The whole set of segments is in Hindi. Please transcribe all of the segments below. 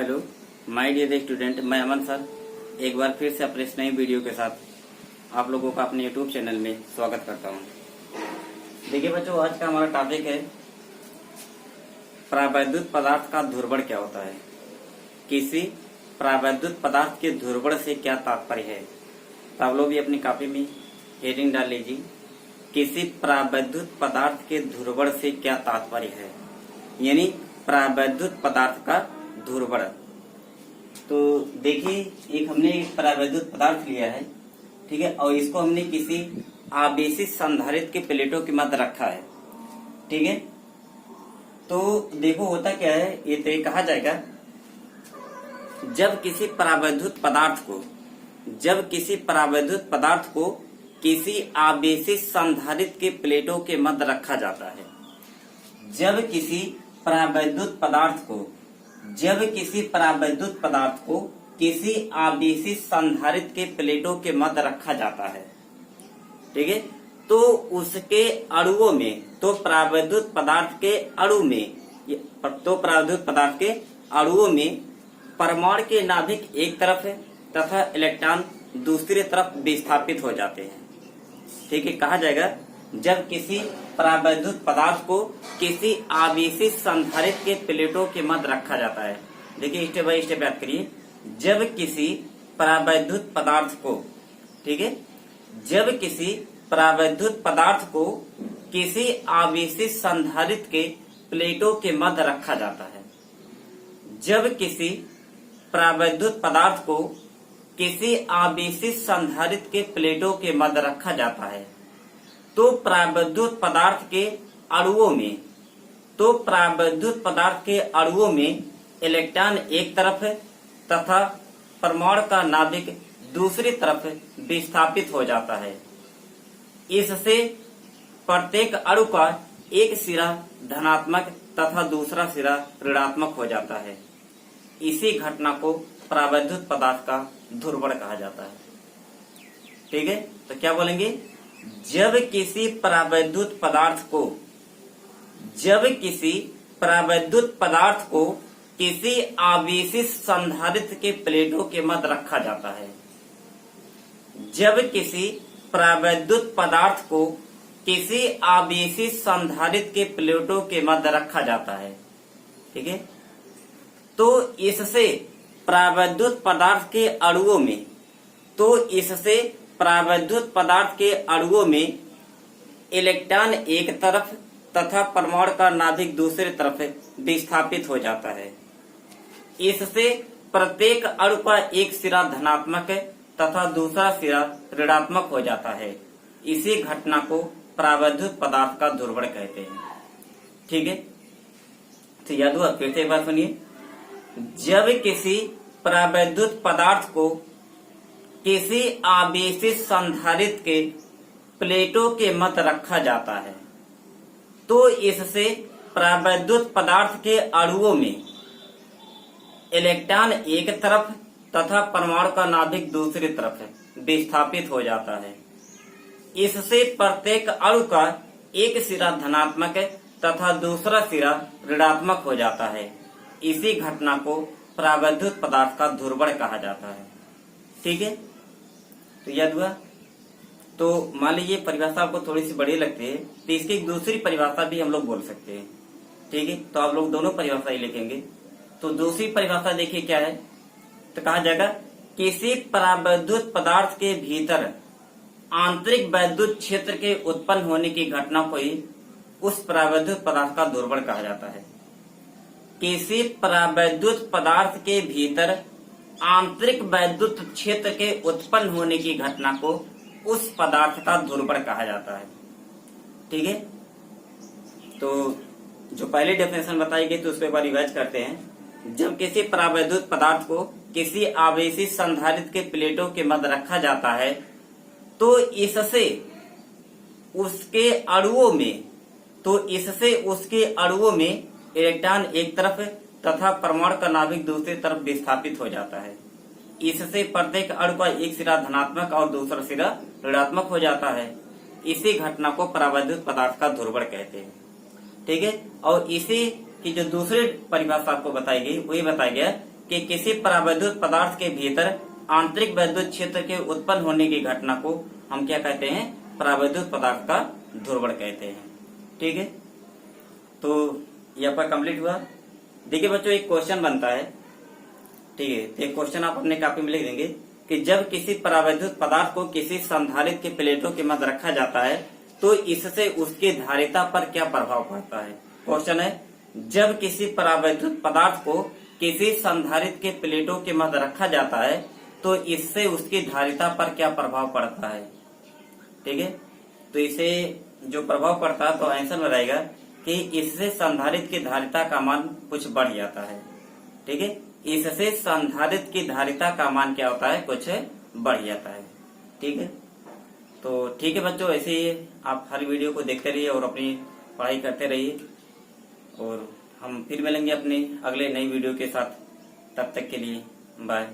हेलो माय डियर स्टूडेंट, मैं अमन सर एक बार फिर से अपने इस नई वीडियो के साथ आप लोगों का अपने यूट्यूब चैनल में स्वागत करता हूं। देखिए बच्चों, आज का हमारा टॉपिक है प्रावैद्युत पदार्थ का ध्रुवण क्या होता है। किसी प्रावैद्युत पदार्थ के ध्रुवण से क्या तात्पर्य है, तो आप लोग भी अपनी कॉपी में हेडिंग डाल लीजिए, किसी प्रावैद्युत पदार्थ के ध्रुवण से क्या तात्पर्य है, यानी प्रावैद्युत पदार्थ का ध्रुवण। तो देखिए, एक हमने प्रावैद्युत पदार्थ लिया है, ठीक है, और इसको हमने किसी आवेशित संधारित्र के प्लेटों के मध्य रखा है, ठीक है। तो देखो होता क्या है, ये तो कहा जाएगा जब किसी प्रावैद्युत पदार्थ को किसी आवेशित संधारित्र के प्लेटों के मध्य रखा जाता है। जब किसी प्रावैद्युत पदार्थ को किसी आवेशित संधारित्र के प्लेटों के मध्य रखा जाता है, ठीक है, तो उसके अणुओं में, तो प्रावैद्युत पदार्थ के अणुओं में परमाणु के नाभिक एक तरफ है तथा इलेक्ट्रॉन दूसरी तरफ विस्थापित हो जाते हैं, ठीक है। कहा जाएगा जब किसी प्रावैद्युत पदार्थ को किसी आवेशित संधारित्र के प्लेटों के मध्य रखा जाता है। देखिए स्टेप बाय स्टेप याद करिए। जब किसी प्रावैद्युत पदार्थ को, ठीक है, जब किसी प्रावैद्युत पदार्थ को किसी आवेशित संधारित्र के प्लेटों के मध्य रखा जाता है। जब किसी प्रावैद्युत पदार्थ को किसी आवेशित संधारित्र के प्लेटों के मध्य रखा जाता है, तो प्रावैद्युत पदार्थ के अणुओं में इलेक्ट्रॉन एक तरफ है तथा परमाणु का नाभिक दूसरी तरफ विस्थापित हो जाता है। इससे प्रत्येक अणु का एक सिरा धनात्मक तथा दूसरा सिरा ऋणात्मक हो जाता है। इसी घटना को प्रावैद्युत पदार्थ का ध्रुवण कहा जाता है, ठीक है। तो क्या बोलेंगे, जब किसी प्रावैद्युत पदार्थ को किसी आवेशित संधारित्र के प्लेटों के मध्य रखा जाता है। जब किसी प्रावैद्युत पदार्थ को किसी आवेशित संधारित्र के प्लेटों के मध्य रखा जाता है, ठीक है, तो इससे प्रावैद्युत पदार्थ के अणुओं में इलेक्ट्रॉन एक तरफ तथा परमाणु का नाभिक दूसरी तरफ विस्थापित हो जाता है। इससे प्रत्येक अणु का एक सिरा धनात्मक तथा दूसरा सिरा ऋणात्मक हो जाता है। इसी घटना को प्रावैद्युत पदार्थ का ध्रुवण कहते हैं, ठीक है। तो याद हुआ, फिर से एक बार सुनिए। जब किसी प्रावैद्युत पदार्थ को किसी आवेशित संधारित्र के प्लेटों के मध्य रखा जाता है, तो इससे प्रावैद्युत पदार्थ के अणुओं में इलेक्ट्रॉन एक तरफ तथा परमाणु का नाभिक दूसरी तरफ विस्थापित हो जाता है। इससे प्रत्येक अणु का एक सिरा धनात्मक तथा दूसरा सिरा ऋणात्मक हो जाता है। इसी घटना को प्रावैद्युत पदार्थ का ध्रुवण कहा जाता है, ठीक है। तो याद हुआ। तो मान लीजिए परिभाषा आपको थोड़ी सी बड़ी लगती है, तो इसकी एक दूसरी परिभाषा भी हम लोग बोल सकते हैं, ठीक है। तो आप लोग दोनों परिभाषा ही लिखेंगे। तो दूसरी परिभाषा देखिए क्या है, तो कहा जाएगा किसी प्रावैद्युत पदार्थ के भीतर आंतरिक वैद्युत क्षेत्र के उत्पन्न होने की घटना को ही उस प्रावैद्युत पदार्थ का ध्रुवण कहा जाता है। किसी प्रावैद्युत पदार्थ के भीतर आंतरिक वैद्युत क्षेत्र के उत्पन्न होने की घटना को उस पदार्थ का ध्रुवण कहा जाता है, ठीक है। तो जो पहले डेफिनेशन बताई गई, तो उस पर एक बार रिवाइज करते हैं। जब किसी प्रावैद्युत पदार्थ को किसी आवेशित संधारित्र के प्लेटों के मध्य रखा जाता है, तो इससे उसके अणुओं में इलेक्ट्रॉन एक तरफ तथा परमाणु का नाभिक दूसरी तरफ विस्थापित हो जाता है। इससे प्रत्येक अणु का एक सिरा धनात्मक और दूसरा सिरा ऋणात्मक हो जाता है। इसी घटना को प्रावैद्युत पदार्थ का ध्रुवण कहते हैं, ठीक है। और इसी की जो दूसरी परिभाषा आपको बताई गई, वही बताया गया कि किसी परावैद्युत पदार्थ के भीतर आंतरिक वैद्युत क्षेत्र के उत्पन्न होने की घटना को हम क्या कहते हैं? परावैद्युत पदार्थ का ध्रुवण कहते हैं। ठीक है, तो ये आपका कंप्लीट हुआ। देखिए बच्चों, एक क्वेश्चन बनता है। ठीक है, तो एक क्वेश्चन आप अपने कॉपी में लिख देंगे कि जब किसी परावैद्युत पदार्थ को किसी संधारित्र के प्लेटों के मध्य रखा जाता है तो इससे उसकी धारिता पर क्या प्रभाव पड़ता है। क्वेश्चन है, जब किसी परावैद्युत पदार्थ को किसी संधारित्र के प्लेटों के मध्य रखा जाता है तो इससे उसकी धारिता पर क्या प्रभाव पड़ता है। ठीक है, तो इसे जो प्रभाव पड़ता है तो आंसर में रहेगा कि इससे संधारित्र की धारिता का मान कुछ बढ़ जाता है। ठीक है, इससे संधारित्र की धारिता का मान क्या होता है? कुछ बढ़ जाता है। ठीक है, तो ठीक है बच्चों, ऐसे ही आप हर वीडियो को देखते रहिए और अपनी पढ़ाई करते रहिए और हम फिर मिलेंगे अपने अगले नई वीडियो के साथ। तब तक के लिए बाय।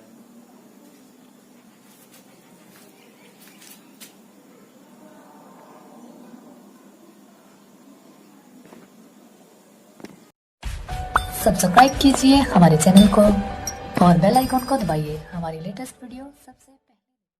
सब्सक्राइब कीजिए हमारे चैनल को और बेल आइकॉन को दबाइए हमारी लेटेस्ट वीडियो सबसे